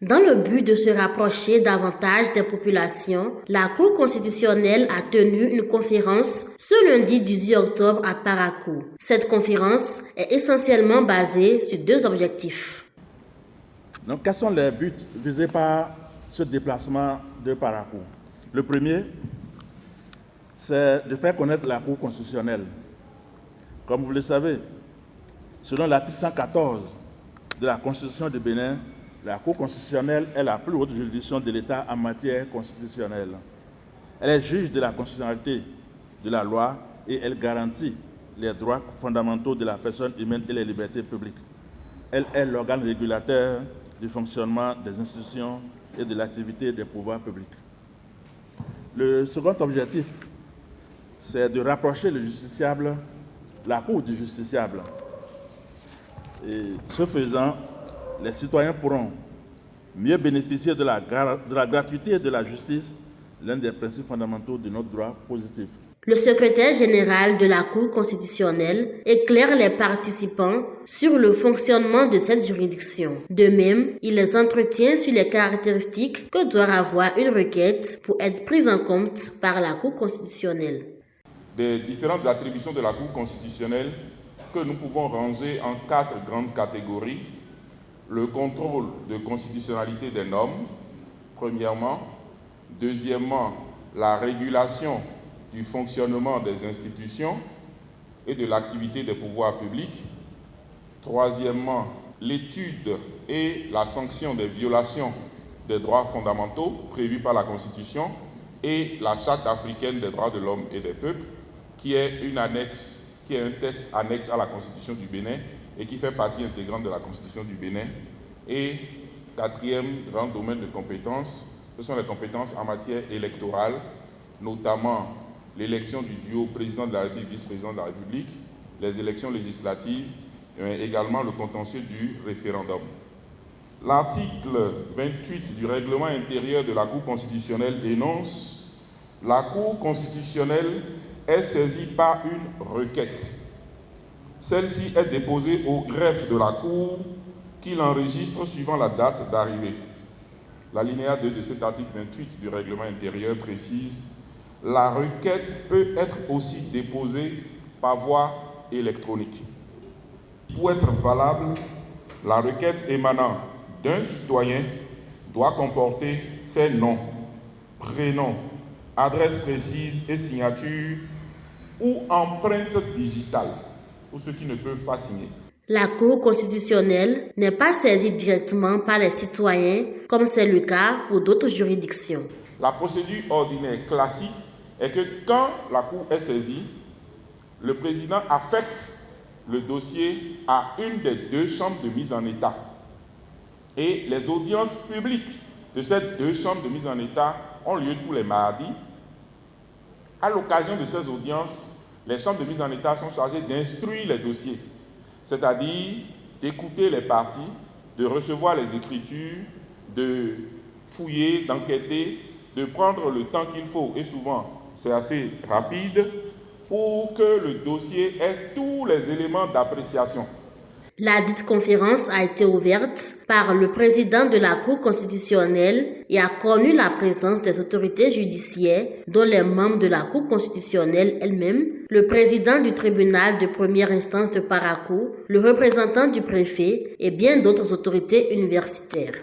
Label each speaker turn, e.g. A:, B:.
A: Dans le but de se rapprocher davantage des populations, la Cour constitutionnelle a tenu une conférence ce lundi 18 octobre à Parakou. Cette conférence est essentiellement basée sur deux objectifs.
B: Donc, quels sont les buts visés par ce déplacement de Parakou? Le premier, c'est de faire connaître la Cour constitutionnelle. Comme vous le savez, selon l'article 114 de la Constitution du Bénin, la Cour constitutionnelle est la plus haute juridiction de l'État en matière constitutionnelle. Elle est juge de la constitutionnalité de la loi et elle garantit les droits fondamentaux de la personne humaine et les libertés publiques. Elle est l'organe régulateur du fonctionnement des institutions et de l'activité des pouvoirs publics. Le second objectif, c'est de rapprocher le justiciable, la Cour du justiciable. Et ce faisant, les citoyens pourront mieux bénéficier de la gratuité de la justice, l'un des principes fondamentaux de notre droit positif.
A: Le secrétaire général de la Cour constitutionnelle éclaire les participants sur le fonctionnement de cette juridiction. De même, il les entretient sur les caractéristiques que doit avoir une requête pour être prise en compte par la Cour constitutionnelle.
C: Des différentes attributions de la Cour constitutionnelle que nous pouvons ranger en 4 grandes catégories. Le contrôle de constitutionnalité des normes, premièrement. Deuxièmement, la régulation du fonctionnement des institutions et de l'activité des pouvoirs publics. Troisièmement, l'étude et la sanction des violations des droits fondamentaux prévus par la Constitution et la Charte africaine des droits de l'homme et des peuples, qui est un texte annexe à la Constitution du Bénin et qui fait partie intégrante de la Constitution du Bénin. Et quatrième grand domaine de compétences, ce sont les compétences en matière électorale, notamment l'élection du duo président de la République, vice-président de la République, les élections législatives, mais également le contentieux du référendum. L'article 28 du règlement intérieur de la Cour constitutionnelle énonce « La Cour constitutionnelle est saisie par une requête. Celle-ci est déposée au greffe de la Cour qui l'enregistre suivant la date d'arrivée. » L'alinéa 2 de cet article 28 du règlement intérieur précise « La requête peut être aussi déposée par voie électronique. » Pour être valable, la requête émanant d'un citoyen doit comporter ses noms, prénoms, adresse précise et signature ou empreinte digitale pour ceux qui ne peuvent pas signer.
A: La Cour constitutionnelle n'est pas saisie directement par les citoyens comme c'est le cas pour d'autres juridictions.
C: La procédure ordinaire classique est que quand la Cour est saisie, le président affecte le dossier à une des 2 chambres de mise en état. Et les audiences publiques de ces 2 chambres de mise en état ont lieu tous les mardis. À l'occasion de ces audiences, les chambres de mise en état sont chargées d'instruire les dossiers, c'est-à-dire d'écouter les parties, de recevoir les écritures, de fouiller, d'enquêter, de prendre le temps qu'il faut, et souvent c'est assez rapide, pour que le dossier ait tous les éléments d'appréciation.
A: La dite conférence a été ouverte par le président de la Cour constitutionnelle et a connu la présence des autorités judiciaires, dont les membres de la Cour constitutionnelle elle-même, le président du tribunal de première instance de Parakou, le représentant du préfet et bien d'autres autorités universitaires.